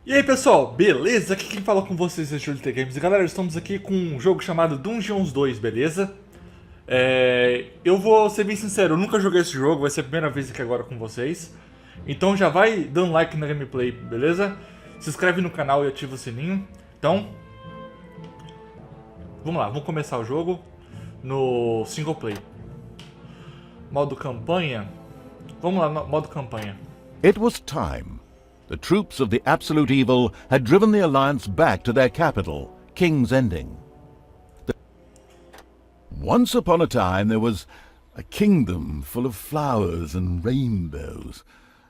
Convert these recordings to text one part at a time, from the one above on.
E aí pessoal, beleza? Aqui quem fala com vocês é Júlio T Games. E galera, estamos aqui com um jogo chamado Dungeons 2, beleza? Eu vou ser bem sincero, eu nunca joguei esse jogo, vai ser a primeira vez aqui agora com vocês. Então já vai dando like na gameplay, beleza? Se inscreve no canal e ativa o sininho. Então, vamos lá, vamos começar o jogo no single play. Modo campanha. Vamos lá, no modo campanha. It was time. The troops of the Absolute Evil had driven the Alliance back to their capital, King's Ending. Once upon a time there was a kingdom full of flowers and rainbows,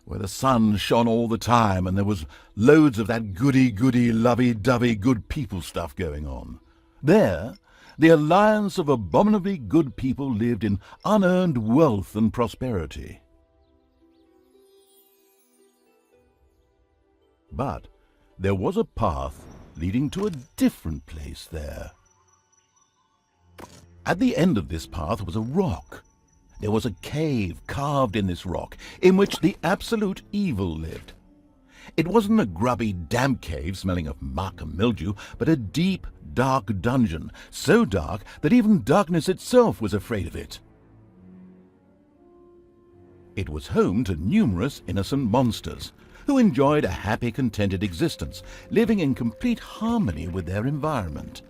where the sun shone all the time and there was loads of that goody-goody, lovey-dovey good people stuff going on. There, the alliance of abominably good people lived in unearned wealth and prosperity. But there was a path leading to a different place there. At the end of this path was a rock. There was a cave carved in this rock in which the absolute evil lived. It wasn't a grubby, damp cave smelling of muck and mildew, but a deep, dark dungeon, so dark that even darkness itself was afraid of it. It was home to numerous innocent monsters, who enjoyed a happy, contented existence, living in complete harmony with their environment.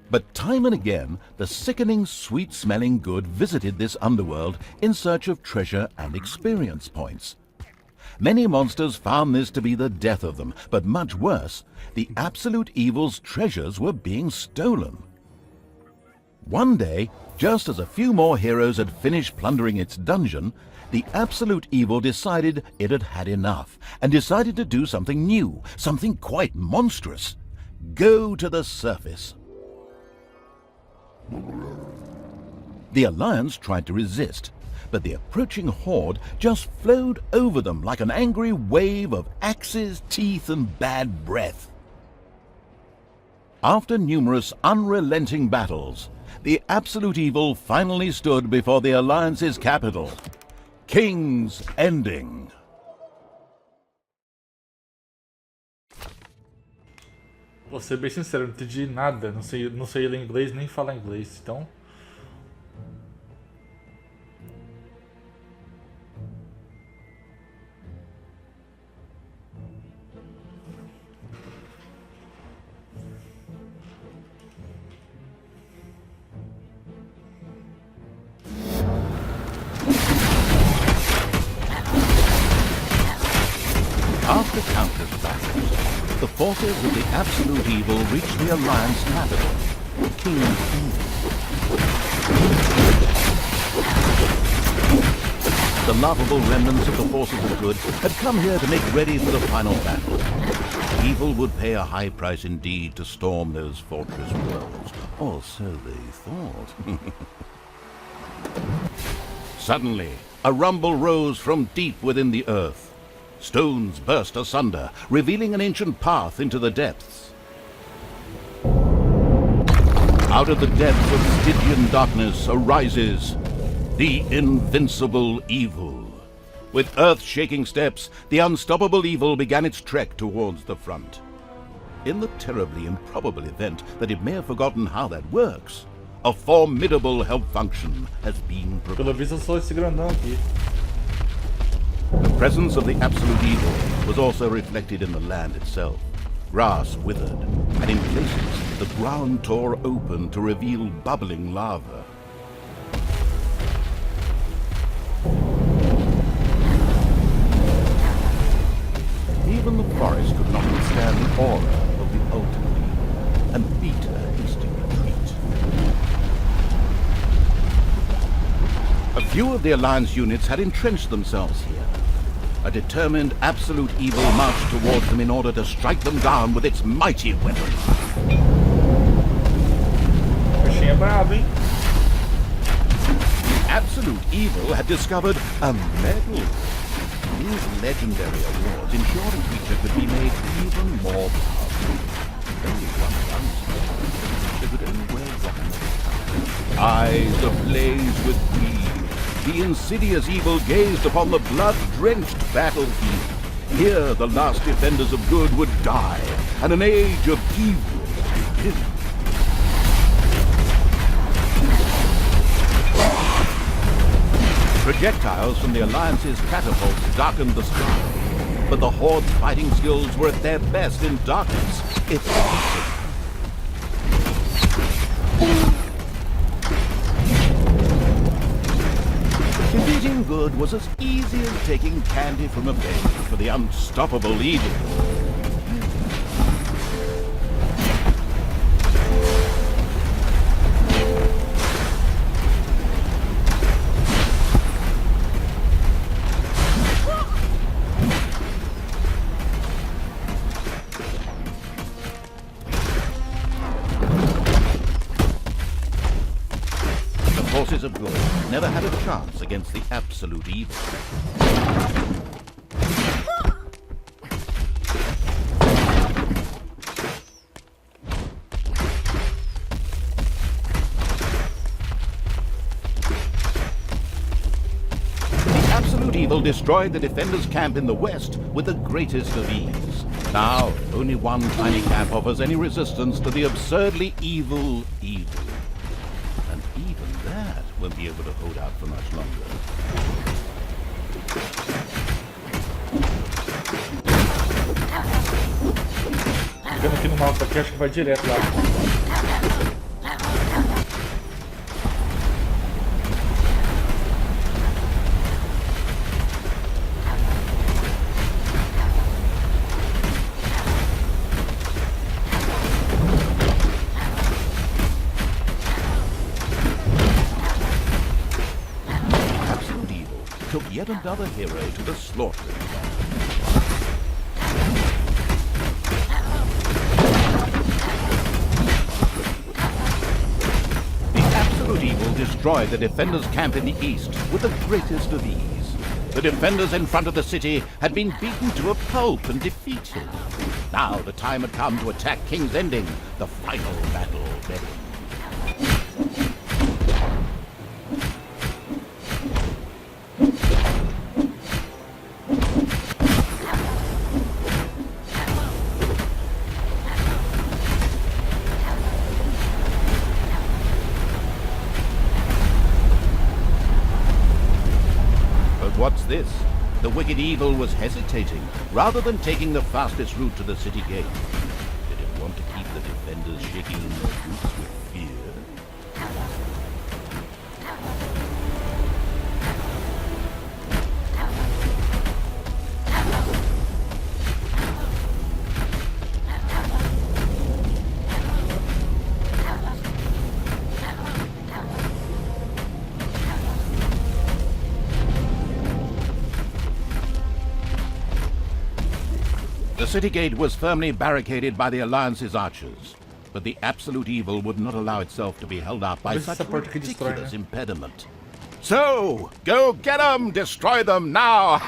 But time and again, the sickening, sweet-smelling good visited this underworld in search of treasure and experience points. Many monsters found this to be the death of them, but much worse, the absolute evil's treasures were being stolen. One day, just as a few more heroes had finished plundering its dungeon, the absolute evil decided it had had enough, and decided to do something new, something quite monstrous. Go to the surface. The Alliance tried to resist, but the approaching horde just flowed over them like an angry wave of axes, teeth, and bad breath. After numerous unrelenting battles, the absolute evil finally stood before the Alliance's capital, King's Ending. Vou ser bem sincero, não entendi nada, não sei ler inglês nem falar inglês, então... After countless battles, the forces of the absolute evil reached the Alliance capital, King's Ending. The laughable remnants of the forces of good had come here to make ready for the final battle. Evil would pay a high price indeed to storm those fortress walls, or so they thought. Suddenly, a rumble rose from deep within the earth. Stones burst asunder, revealing an ancient path into the depths. Out of the depths of Stygian darkness arises the invincible evil. With earth-shaking steps, the unstoppable evil began its trek towards the front. In the terribly improbable event that it may have forgotten how that works, a formidable help function has been provided. Pelo visto eu sou esse grandão aqui. The presence of the absolute evil was also reflected in the land itself. Grass withered, and in places the ground tore open to reveal bubbling lava. Even the forest could not withstand the aura of the ultimate evil, and beat a hasty retreat. A few of the Alliance units had entrenched themselves here. A determined absolute evil marched towards them in order to strike them down with its mighty weapon. Bichinho é brabo, hein? The absolute evil had discovered a medal. These legendary awards ensured a creature could be made even more powerful. Only one done so. They could only wear rock. Eyes ablaze with greed, the insidious evil gazed upon the blood-drenched battlefield. Here, the last defenders of good would die, and an age of evil begin. Projectiles from the Alliance's catapults darkened the sky, but the Horde's fighting skills were at their best in darkness. It's defeating good was as easy as taking candy from a baby for the unstoppable evil. Forces of good never had a chance against the absolute evil. The absolute evil destroyed the defenders' camp in the west with the greatest of ease. Now, only one tiny camp offers any resistance to the absurdly evil evil. And even that won't be able to hold out for much longer. Ficando aqui no mouse aqui, acho que vai direto lá. Took yet another hero to the slaughtering ground. The absolute evil destroyed the defenders' camp in the east with the greatest of ease. The defenders in front of the city had been beaten to a pulp and defeated. Now the time had come to attack King's Ending, the final battle begging. What's this? The wicked evil was hesitating, rather than taking the fastest route to the city gate. Did it want to keep the defenders shaking in their boots with fear? The city gate was firmly barricaded by the Alliance's archers, but the absolute evil would not allow itself to be held up by such a ridiculous impediment. So, go get them! Destroy them now!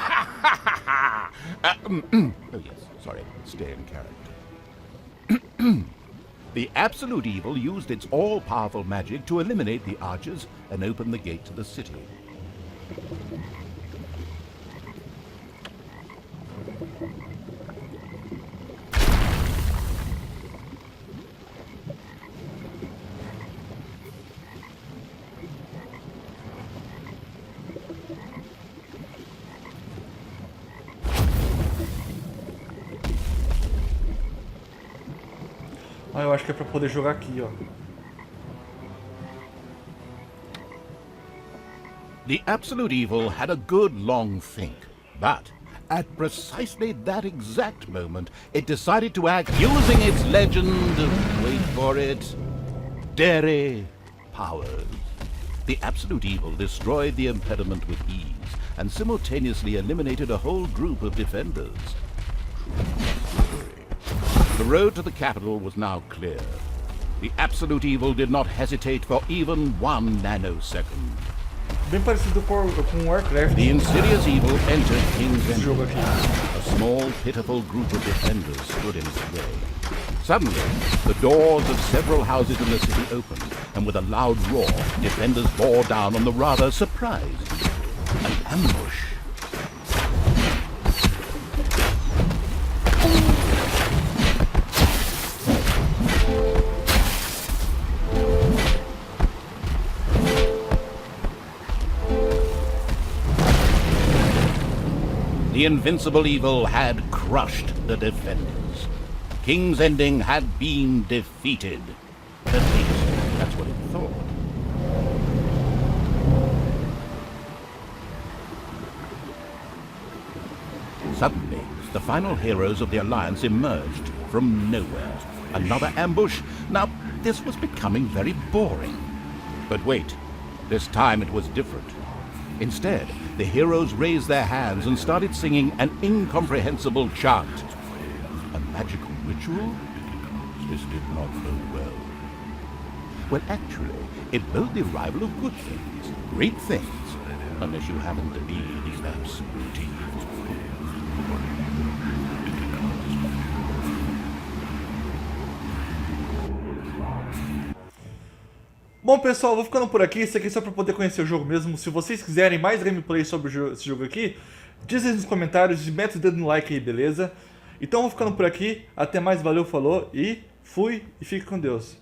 Oh yes, sorry, stay in character. The absolute evil used its all-powerful magic to eliminate the archers and open the gate to the city. Ah, eu acho que é pra poder jogar aqui, ó. The absolute evil had a good long think, but at precisely that exact moment, it decided to act using its legend, wait for it, dairy powers. The absolute evil destroyed the impediment with ease and simultaneously eliminated a whole group of defenders. The road to the capital was now clear. The absolute evil did not hesitate for even 1 nanosecond. Bem parecido com Warcraft. The insidious evil entered King's Ending. A small, pitiful group of defenders stood in its way. Suddenly, the doors of several houses in the city opened, and with a loud roar, defenders bore down on the rather surprised. An ambush. The invincible evil had crushed the defenders. King's Ending had been defeated. At least, that's what it thought. Suddenly, the final heroes of the Alliance emerged from nowhere. Another ambush? Now, this was becoming very boring. But wait, this time it was different. Instead, the heroes raised their hands and started singing an incomprehensible chant. A magical ritual? This did not bode well. Well, actually, it bode the arrival of good things, great things, unless you happen to be the absolute evil. Bom, pessoal, vou ficando por aqui. Isso aqui é só pra poder conhecer o jogo mesmo. Se vocês quiserem mais gameplay sobre esse jogo aqui, dizem nos comentários e mete o dedo no like aí, beleza? Então vou ficando por aqui. Até mais, valeu, falou e fui e fique com Deus.